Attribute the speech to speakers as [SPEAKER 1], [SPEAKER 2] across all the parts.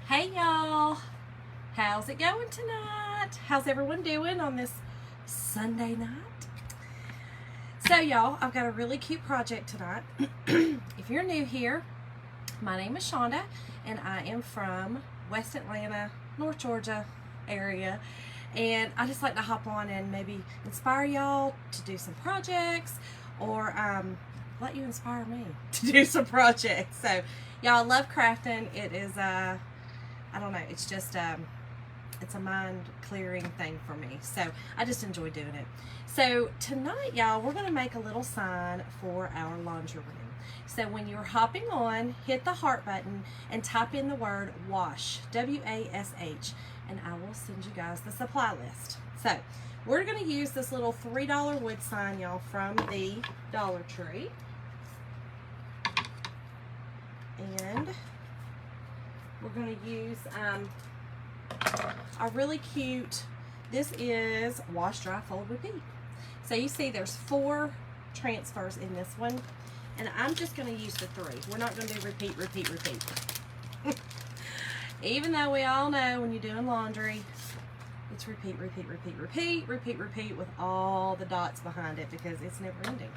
[SPEAKER 1] Hey y'all, how's it going tonight? How's everyone doing on this Sunday night? So y'all, I've got a really cute project tonight. If you're new here, my name is Shonda and I am from West Atlanta, North Georgia area, and I just like to hop on and maybe inspire y'all to do some projects or let you inspire me to do some projects. So y'all, love crafting. It is I don't know, it's just it's a mind clearing thing for me, so I just enjoy doing it. So tonight y'all, we're going to make a little sign for our laundry room. So when you're hopping on, hit the heart button and type in the word wash, W-A-S-H, and I will send you guys the supply list. So we're going to use this little $3 wood sign, y'all, from the Dollar Tree. And we're going to use a really cute, this is wash, dry, fold, repeat. So you see there's 4 transfers in this one, and I'm just going to use the 3. We're not going to do repeat, repeat, repeat. Even though we all know when you're doing laundry, it's repeat, repeat, repeat, repeat, repeat, repeat with all the dots behind it because it's never ending.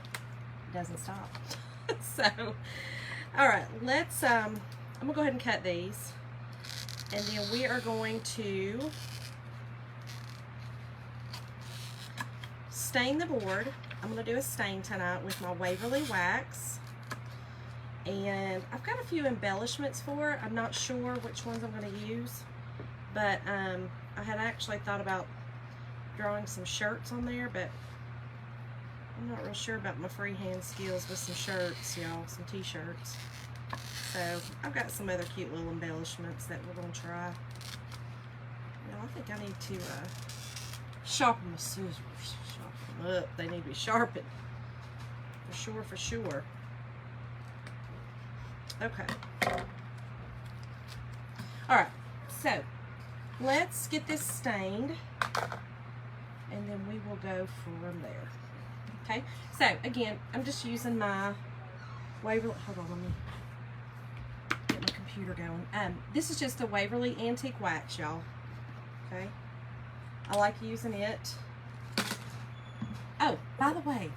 [SPEAKER 1] It doesn't stop. So, all right, let's, I'm going to go ahead and cut these. And then we are going to stain the board. I'm going to do a stain tonight with my Waverly wax. And I've got a few embellishments for it. I'm not sure which ones I'm going to use. But I had actually thought about drawing some shirts on there, but I'm not real sure about my freehand skills with some shirts, y'all, some t-shirts. So I've got some other cute little embellishments that we're going to try. You know, I think I need to sharpen my scissors. Sharpen them up. They need to be sharpened. For sure, for sure. Okay. Alright, so let's get this stained and then we will go from there. Okay, so again, I'm just using my Waverly, hold on, let me get my computer going. This is just a Waverly Antique Wax, y'all. Okay, I like using it. Oh, by the way,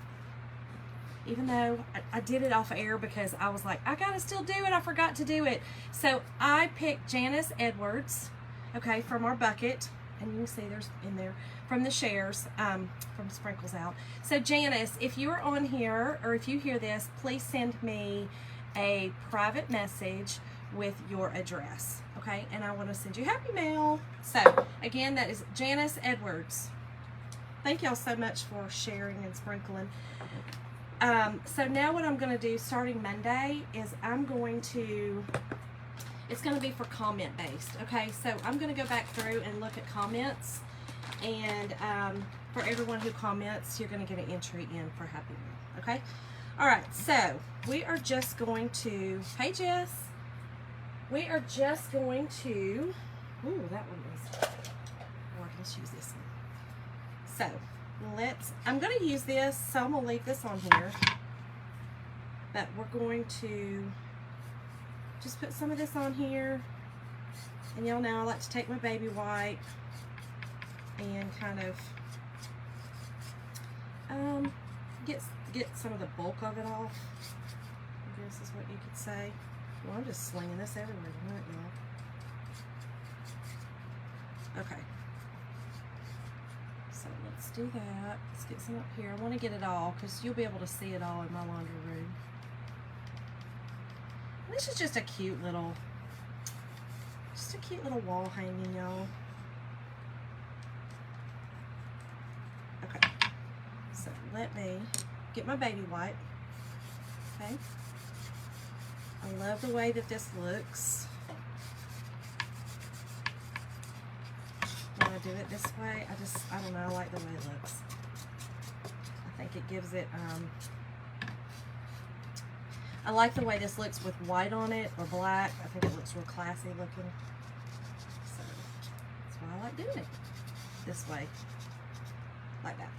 [SPEAKER 1] even though I did it off air because I was like, I gotta still do it, I forgot to do it. So I picked Janice Edwards, okay, from our bucket, and you can see there's in there from the shares, from Sprinkles Out. So Janice, if you are on here or if you hear this, please send me a private message with your address, okay? And I want to send you happy mail. So again, that is Janice Edwards. Thank y'all so much for sharing and sprinkling. So now what I'm going to do starting Monday is I'm going to, it's going to be for comment based, okay? So I'm going to go back through and look at comments, and for everyone who comments, you're going to get an entry in for Happy Meal, okay? All right, so we are just going to, hey Jess, we are just going to, ooh, that one was, Lord, let's use this one. So I'm going to use this, so I'm going to leave this on here, but we're going to just put some of this on here, and y'all know I like to take my baby wipe and kind of get some of the bulk of it off, I guess is what you could say. Well, I'm just slinging this everywhere tonight, y'all. Okay. So let's do that. Let's get some up here. I want to get it all because you'll be able to see it all in my laundry room. This is just a cute little wall hanging, y'all. Okay. So let me get my baby wipe. Okay. I love the way that this looks. When I do it this way, I don't know, I like the way it looks. I think it gives it, I like the way this looks with white on it or black. I think it looks real classy looking. So that's why I like doing it this way, like that.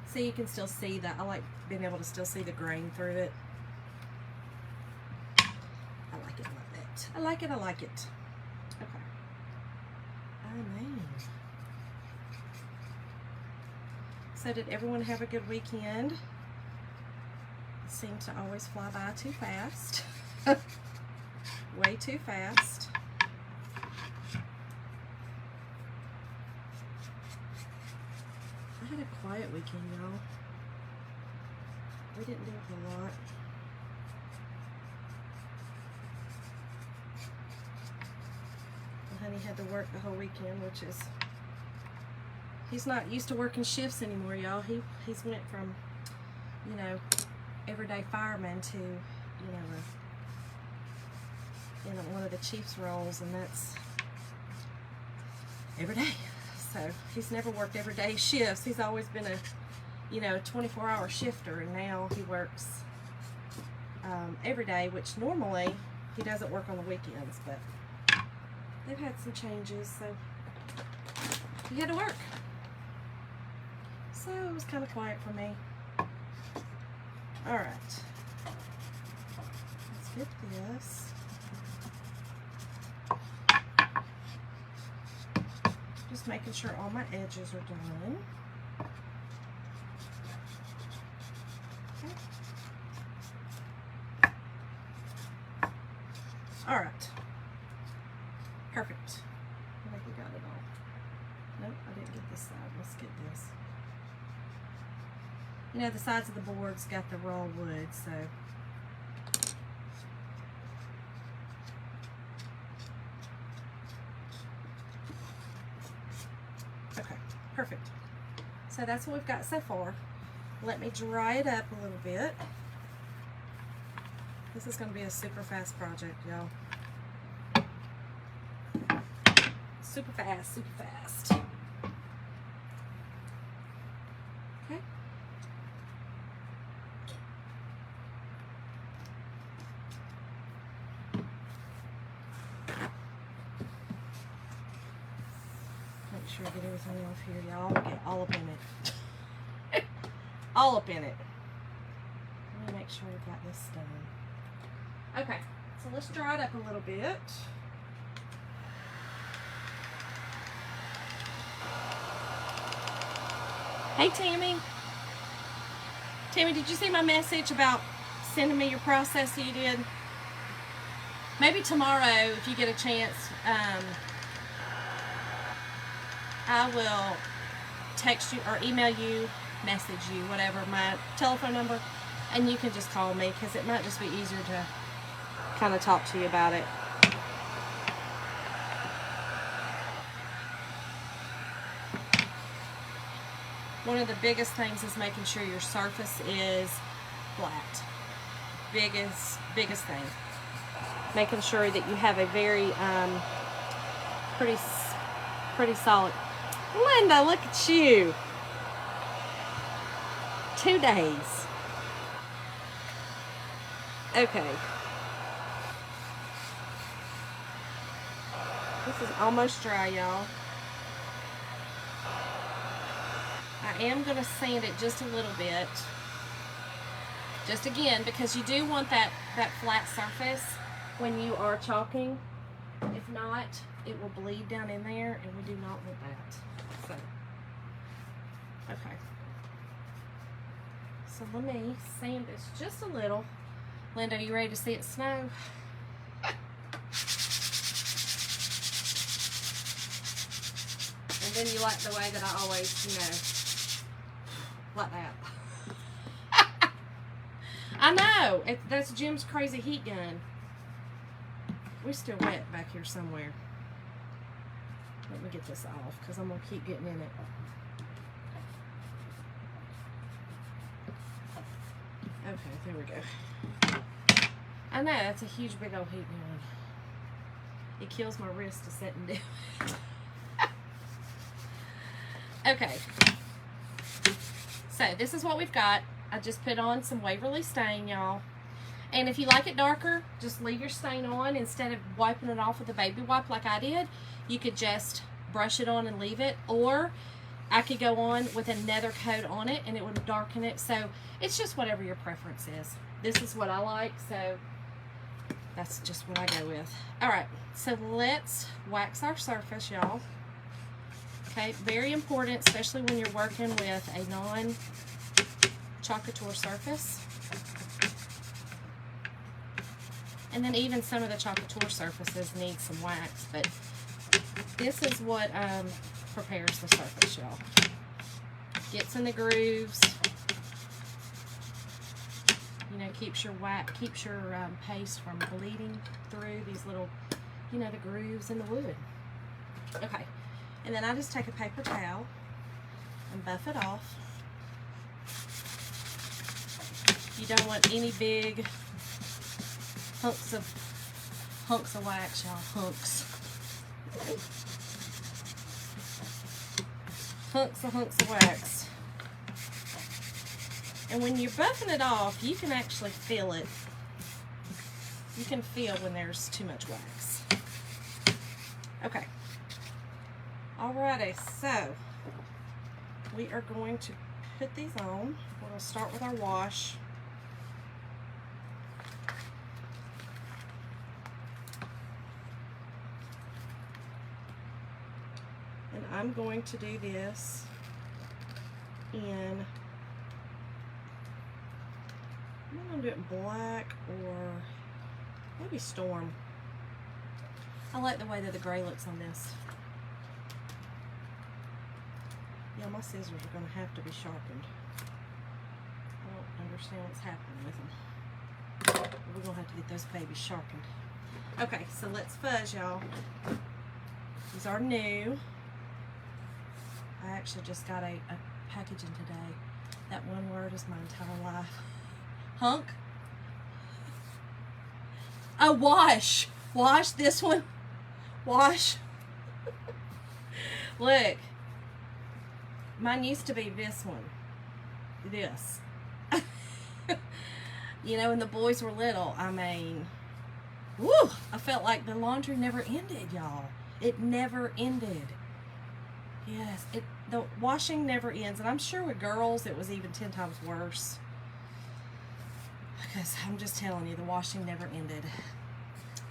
[SPEAKER 1] See, you can still see that. I like being able to still see the grain through it. I like it like that. I like it. So did everyone have a good weekend? It seems to always fly by too fast. Way too fast. I had a quiet weekend, y'all. We didn't do a whole lot. Honey had to work the whole weekend, which is, he's not used to working shifts anymore, y'all. He's went from, you know, everyday fireman to, you know, one of the chief's roles, and that's every day. So he's never worked everyday shifts. He's always been a, you know, 24-hour shifter, and now he works every day, which normally he doesn't work on the weekends, but they've had some changes, so he had to work. So it was kind of quiet for me. All right, let's get this. Just making sure all my edges are done. Okay. All right. Perfect. I think we got it all. Nope, I didn't get this side. Let's get this. You know, the sides of the board's got the raw wood, so. Okay, perfect. So that's what we've got so far. Let me dry it up a little bit. This is going to be a super fast project, y'all. Super fast, super fast. Okay. Make sure I get everything off here, y'all. Get all up in it. All up in it. Let me make sure I've got this done. Okay, so let's dry it up a little bit. Hey, Tammy. Tammy, did you see my message about sending me your process that you did? Maybe tomorrow, if you get a chance, I will text you or email you, message you, whatever, my telephone number, and you can just call me, because it might just be easier to kind of talk to you about it. One of the biggest things is making sure your surface is flat. Biggest thing. Making sure that you have a very pretty solid. Linda, look at you. 2 days. Okay. This is almost dry, y'all. I am going to sand it just a little bit. Just again, because you do want that flat surface when you are chalking. If not, it will bleed down in there, and we do not want that. So, okay. So let me sand this just a little. Linda, are you ready to see it snow? And then you like the way that I always, you know, like that. I know. That's Jim's crazy heat gun. We're still wet back here somewhere. Let me get this off, because I'm going to keep getting in it. Okay, there we go. I know, that's a huge big old heat gun. It kills my wrist to sit and do it. Okay. So this is what we've got. I just put on some Waverly stain, y'all. And if you like it darker, just leave your stain on instead of wiping it off with a baby wipe like I did. You could just brush it on and leave it, or I could go on with another coat on it and it would darken it. So it's just whatever your preference is. This is what I like, so that's just what I go with. All right, so let's wax our surface, y'all. Okay, very important, especially when you're working with a non-Chalk Couture surface. And then even some of the Chalk Couture surfaces need some wax, but this is what prepares the surface, y'all. Gets in the grooves. You know, keeps your paste from bleeding through these little, you know, the grooves in the wood. Okay, and then I just take a paper towel and buff it off. You don't want any big hunks of wax, y'all. Hunks of wax. And when you're buffing it off, you can actually feel it. You can feel when there's too much wax. Okay. Alrighty, so we are going to put these on. We're going to start with our wash. And I'm going to do this in, I'm going to do it in black or maybe Storm. I like the way that the gray looks on this. Yeah, my scissors are going to have to be sharpened. I don't understand what's happening with them. We're going to have to get those babies sharpened. Okay, so let's fuzz, y'all. These are new. I actually just got a packaging today. That one word is my entire life. Hunk. Oh, wash. Wash this one. Wash. Look. Mine used to be this one. This. You know, when the boys were little, I mean, woo! I felt like the laundry never ended, y'all. It never ended. Yes, the washing never ends. And I'm sure with girls, it was even 10 times worse. Because I'm just telling you, the washing never ended.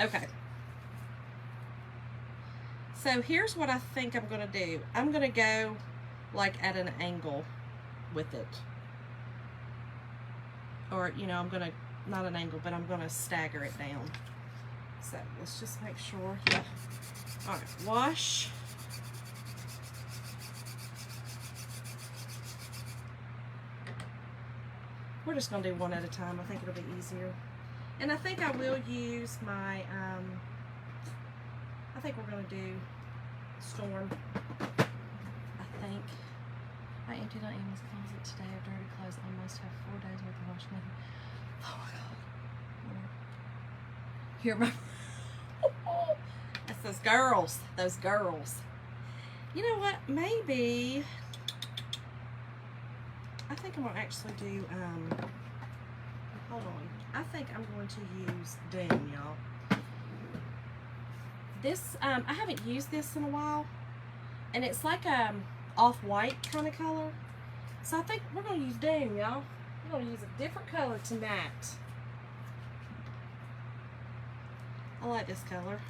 [SPEAKER 1] Okay. So here's what I think I'm going to do. I'm going to go like at an angle with it. Or, you know, I'm going to, not an angle, but I'm going to stagger it down. So let's just make sure. Yeah. All right, wash. We're just going to do one at a time. I think it'll be easier. And I think I will use my, I think we're going to do Storm. I think. I emptied out Amy's closet today of dirty clothes. I must have 4 days worth of washing. Oh my God. Here, my. That's those girls. Those girls. You know what? Maybe. I think I'm going to actually do, hold on. I think I'm going to use Doom, y'all. This, I haven't used this in a while. And it's like off-white kind of color. So I think we're going to use Doom, y'all. We're going to use a different color tonight. I like this color.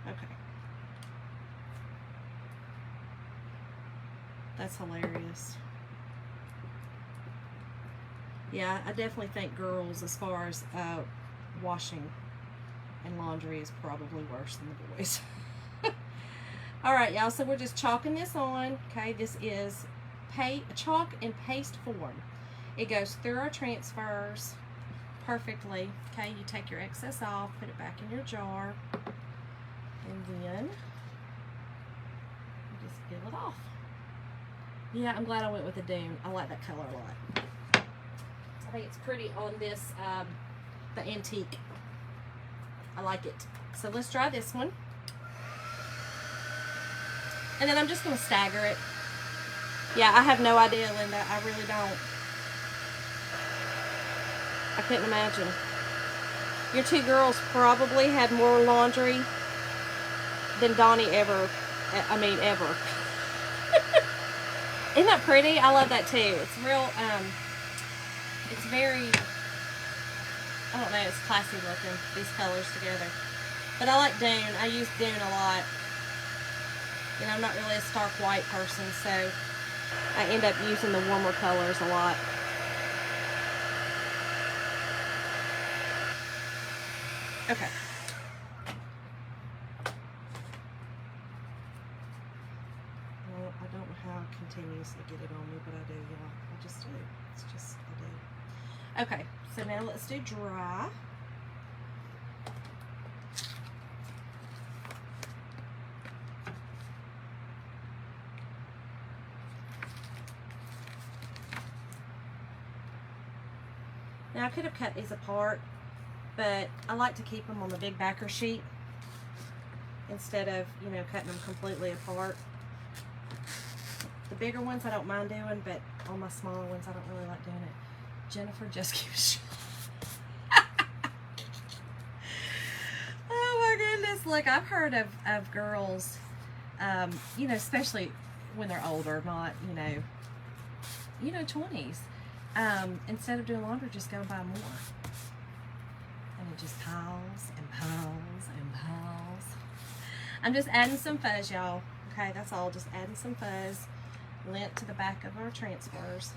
[SPEAKER 1] Okay. That's hilarious. Yeah, I definitely think girls, as far as washing and laundry, is probably worse than the boys. Alright, y'all, so we're just chalking this on. Okay, this is chalk and paste form. It goes through our transfers perfectly. Okay, you take your excess off, put it back in your jar, and then you just peel it off. Yeah, I'm glad I went with the Doom. I like that color a lot. I think it's pretty on this, the antique. I like it. So let's try this one. And then I'm just going to stagger it. Yeah, I have no idea, Linda. I really don't. I couldn't imagine. Your two girls probably had more laundry than Donnie ever. Ever. Isn't that pretty? I love that too. It's real, it's very, I don't know, it's classy looking, these colors together. But I like Dune. I use Dune a lot. And I'm not really a stark white person, so I end up using the warmer colors a lot. Okay. Well, I don't know how I continuously get it on me, but I do, y'all. I just do. It's just, I do. Okay, so now let's do dry. Now I could have cut these apart, but I like to keep them on the big backer sheet instead of, you know, cutting them completely apart. The bigger ones I don't mind doing, but on my smaller ones I don't really like doing it. Jennifer just keeps oh my goodness, look, I've heard of girls, you know, especially when they're older, not, you know, 20s. Instead of doing laundry, just go and buy more. And it just piles and piles and piles. I'm just adding some fuzz, y'all. Okay, that's all. Just adding some fuzz. Lint to the back of our transfers.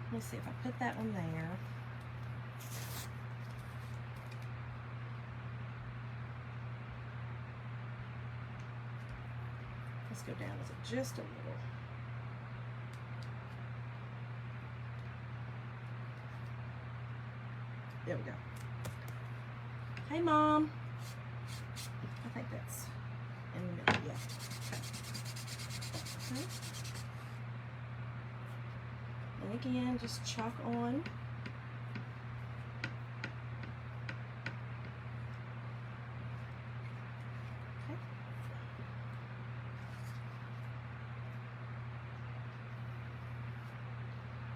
[SPEAKER 1] Let me see if I put that one there. Let's go down with it just a little. There we go. Hey, Mom. I think that's in the middle, yeah. Okay. Okay. And again, just chalk on.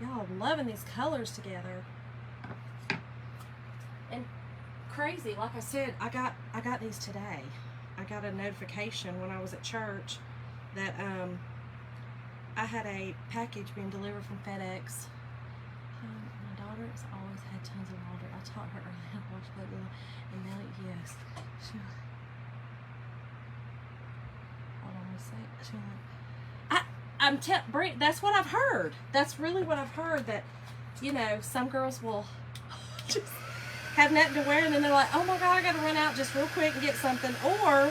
[SPEAKER 1] Y'all, I'm loving these colors together. And crazy, like I said, I got these today. I got a notification when I was at church that I had a package being delivered from FedEx. My daughter has always had tons of laundry. I taught her early how to wash clothes, and now yes, hold on a sec. That's what I've heard. That's really what I've heard, that, you know, some girls will just have nothing to wear and then they're like, oh my God, I gotta run out just real quick and get something, or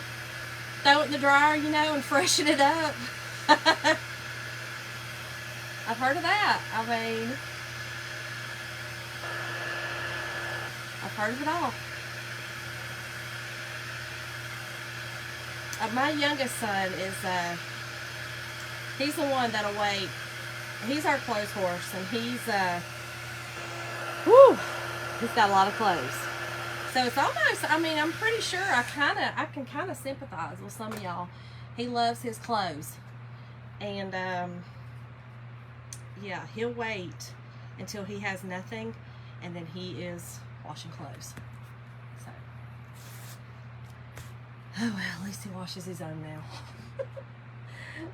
[SPEAKER 1] throw it in the dryer, you know, and freshen it up. I've heard of that. I mean, I've heard of it all. My youngest son is he's the one that'll wait. He's our clothes horse, and he's got a lot of clothes. So it's almost, I mean, I'm pretty sure I can kind of sympathize with some of y'all. He loves his clothes, and yeah, he'll wait until he has nothing, and then he is washing clothes. So, oh well, at least he washes his own now.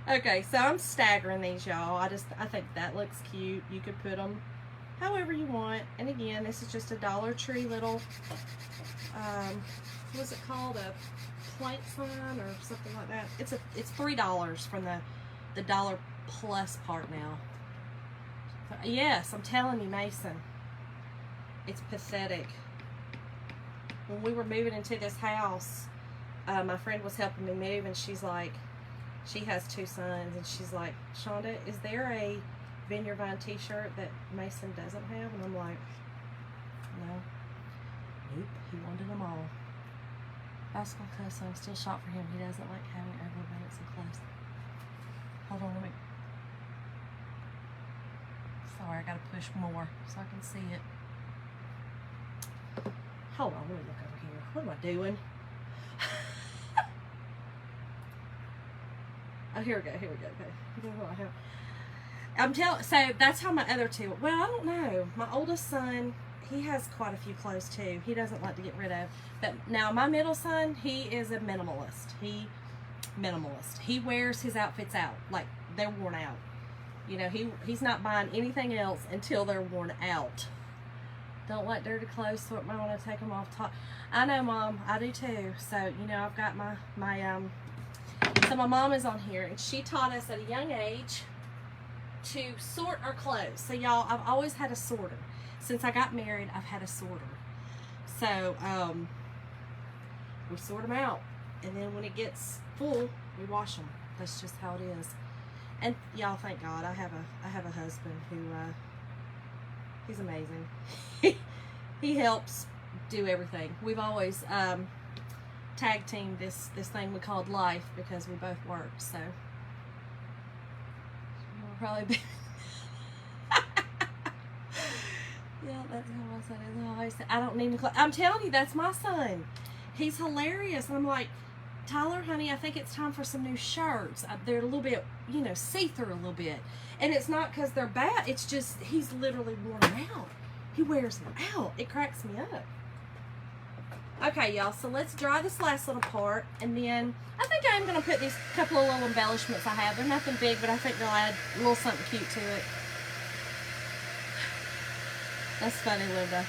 [SPEAKER 1] Okay, so I'm staggering these, y'all. I think that looks cute. You could put them however you want. And again, this is just a Dollar Tree little, what's it called? A plank sign or something like that. It's $3 from the Dollar Plus part now. So, yes, I'm telling you, Mason. It's pathetic. When we were moving into this house, my friend was helping me move, and she's like, she has 2 sons, and she's like, Shonda, is there a Vineyard Vine t-shirt that Mason doesn't have? And I'm like, no. Nope, he wanted them all. Basketball clothes, so I still shop for him. He doesn't like having overabundance of clothes. Hold on, let me. Sorry, I gotta push more so I can see it. Hold on, let me look over here. What am I doing? Oh, here we go. Okay. You know what I have? So that's how my other 2. Well, I don't know. My oldest son, he has quite a few clothes too. He doesn't like to get rid of. But now my middle son, he is a minimalist. He wears his outfits out, like they're worn out. You know, he's not buying anything else until they're worn out. Don't like dirty clothes, so it might want to take them off top. I know, Mom. I do too. So, you know, I've got so my mom is on here, and she taught us at a young age to sort our clothes. So, y'all, I've always had a sorter. Since I got married, I've had a sorter. So, we sort them out. And then when it gets full, we wash them. That's just how it is. And y'all, thank God, I have a husband who, he's amazing. He helps do everything. We've always tag teamed this thing we called life because we both work. So we'll probably be. Yeah, that's how I said it. I always say, I don't need to. I'm telling you, that's my son. He's hilarious. And I'm like, Tyler, honey, I think it's time for some new shirts. They're a little bit, you know, see-through a little bit. And it's not because they're bad. It's just he's literally worn them out. He wears them out. It cracks me up. Okay, y'all, so let's dry this last little part. And then I think I'm going to put these couple of little embellishments I have. They're nothing big, but I think they'll add a little something cute to it. That's funny, Linda.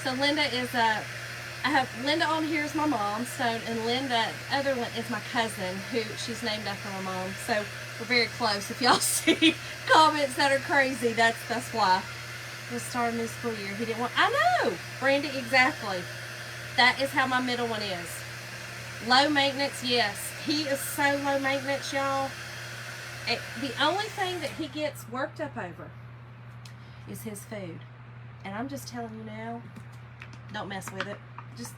[SPEAKER 1] So Linda is I have Linda on here as my mom, Stone, and Linda, the other one, is my cousin, who she's named after my mom. So we're very close. If y'all see comments that are crazy, that's why. Just starting this school year. He didn't want. I know, Brandy, exactly. That is how my middle one is. Low maintenance, yes. He is so low maintenance, y'all. The only thing that he gets worked up over is his food, and I'm just telling you now, don't mess with it. Just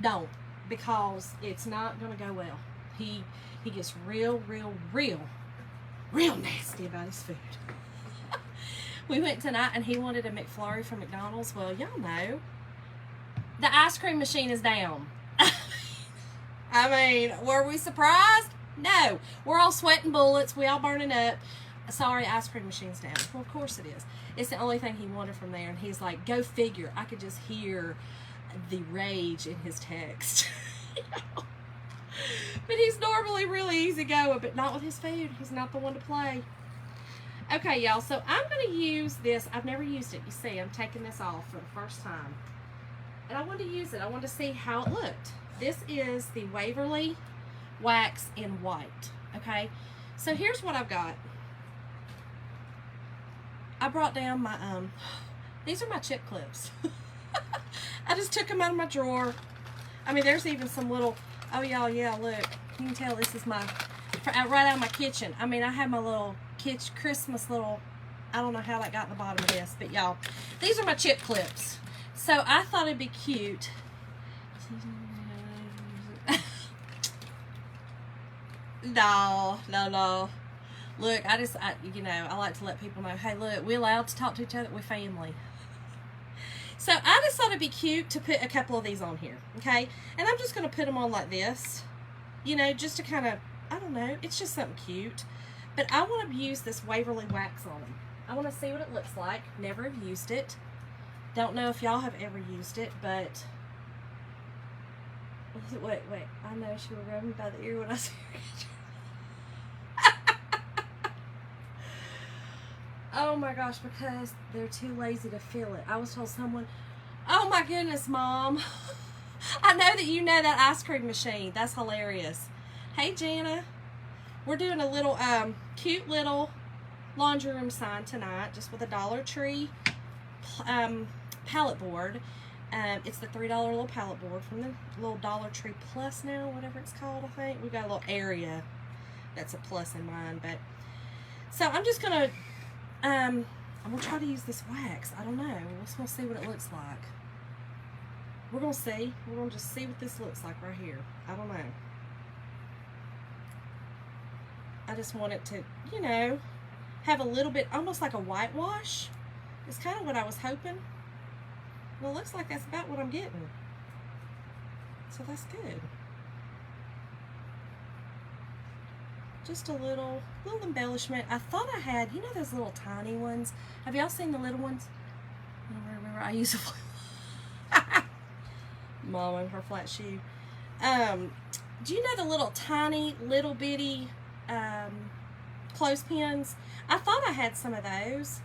[SPEAKER 1] don't, because it's not gonna go well. He gets real nasty about his food. We went tonight and he wanted a McFlurry from McDonald's. Well, y'all know the ice cream machine is down. I mean, were we surprised? No. We're all sweating bullets. We all burning up. Sorry, ice cream machine's down. Well, of course it is. It's the only thing he wanted from there, and he's like, go figure. I could just hear the rage in his text. But he's normally really easygoing, but not with his food. He's not the one to play. Okay, y'all, so I'm going to use this. I've never used it. You see, I'm taking this off for the first time. And I wanted to use it. I wanted to see how it looked. This is the Waverly Wax in white. Okay, so here's what I've got. I brought down my, these are my chip clips. I just took them out of my drawer. I mean, there's even some little, oh y'all, yeah, look. You can tell this is my, right out of my kitchen. I mean, I have my little Christmas little, I don't know how that got in the bottom of this, but y'all, these are my chip clips. So I thought it'd be cute. No. Look, you know, I like to let people know, hey, look, we're allowed to talk to each other. We're family. So I just thought it'd be cute to put a couple of these on here, okay? And I'm just going to put them on like this, you know, just to kind of, I don't know, it's just something cute. But I want to use this Waverly Wax on them. I want to see what it looks like. Never have used it. Don't know if y'all have ever used it, but... Wait. I know she was rubbing me by the ear when I said it. Oh my gosh, because they're too lazy to fill it. I was told someone, oh my goodness, Mom. I know that you know that ice cream machine. That's hilarious. Hey, Jana. We're doing a little cute little laundry room sign tonight, just with a Dollar Tree pallet board. It's the $3 little pallet board from the little Dollar Tree Plus now, whatever it's called, I think. We've got a little area that's a plus in mine. But so I'm just going to, I'm going to try to use this wax. I don't know. We're just going to see what it looks like. We're going to see. We're going to just see what this looks like right here. I don't know. I just want it to, you know, have a little bit, almost like a whitewash. It's kind of what I was hoping. Well, it looks like that's about what I'm getting. So that's good. Just a little embellishment. I thought I had, you know those little tiny ones? Have y'all seen the little ones? I don't remember. I use a Mom and her flat shoe. Do you know the little tiny, little bitty clothespins? I thought I had some of those.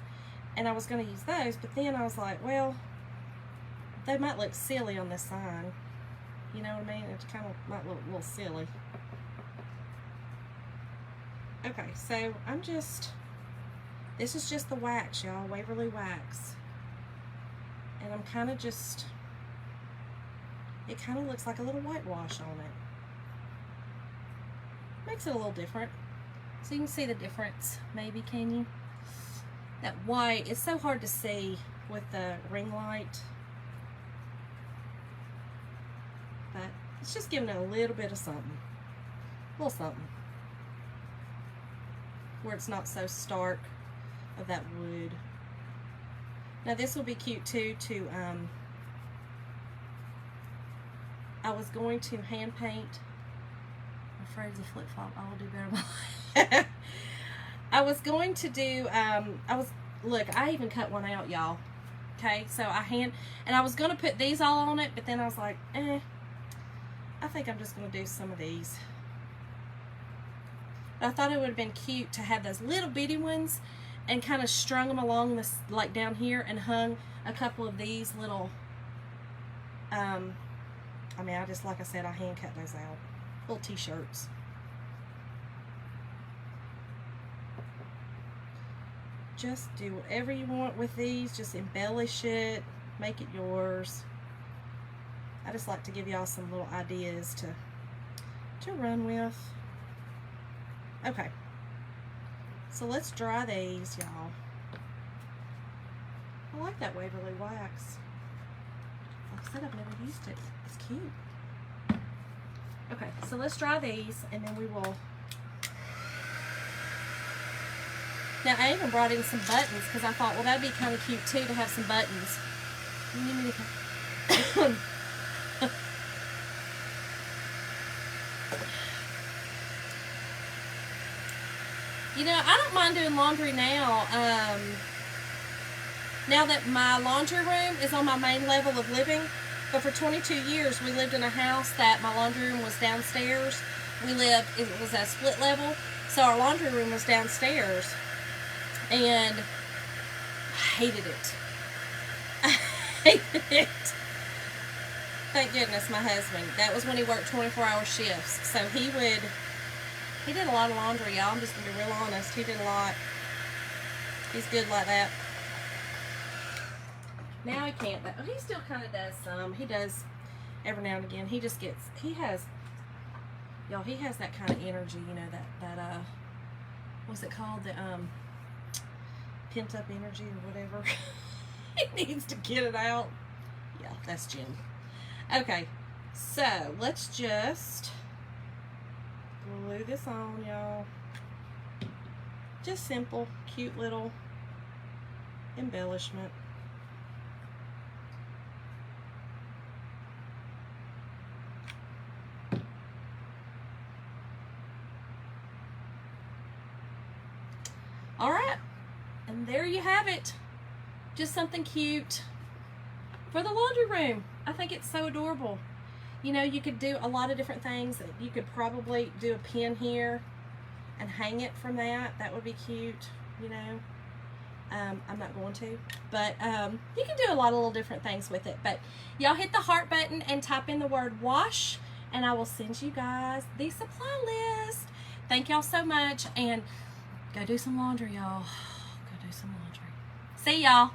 [SPEAKER 1] And I was going to use those, but then I was like, well, they might look silly on this sign. You know what I mean? It kind of might look a little silly. Okay, so this is just the wax, y'all, Waverly wax. And I'm kind of just, it kind of looks like a little whitewash on it. Makes it a little different. So you can see the difference, maybe, can you? That white, it's so hard to see with the ring light. But it's just giving it a little bit of something. A little something. Where it's not so stark of that wood. Now this will be cute too to, I was going to hand paint. I'm afraid it's a flip flop. I will do better. I was going to do, look, I even cut one out, y'all. Okay, so and I was going to put these all on it, but then I was like, I think I'm just going to do some of these. But I thought it would have been cute to have those little bitty ones and kind of strung them along this, like down here, and hung a couple of these little, I mean, like I said, I hand cut those out. Little t-shirts. Just do whatever you want with these. Just embellish it. Make it yours. I just like to give y'all some little ideas to run with. Okay. So let's dry these, y'all. I like that Waverly wax. Like I said, I've never used it. It's cute. Okay, so let's dry these, and then we will. Now, I even brought in some buttons because I thought, well, that'd be kind of cute too to have some buttons. You know, I don't mind doing laundry now. Now that my laundry room is on my main level of living, but for 22 years we lived in a house that my laundry room was downstairs. It was a split level, so our laundry room was downstairs, and I hated it. I hated it. Thank goodness my husband, that was when he worked 24-hour shifts, so he did a lot of laundry, y'all. I'm just going to be real honest. He did a lot. He's good like that. Now he can't. He still kind of does some. He does every now and again. He has that kind of energy, you know, that what's it called? The, pent up energy or whatever. He needs to get it out. Yeah, that's Jim. Okay, so let's just glue this on, y'all. Just simple, cute little embellishment. All right, and there you have it. Just something cute for the laundry room. I think it's so adorable. You know, you could do a lot of different things. You could probably do a pin here and hang it from that. That would be cute, you know. I'm not going to, but you can do a lot of little different things with it. But y'all hit the heart button and type in the word wash, and I will send you guys the supply list. Thank y'all so much, and go do some laundry, y'all. Go do some laundry. See y'all.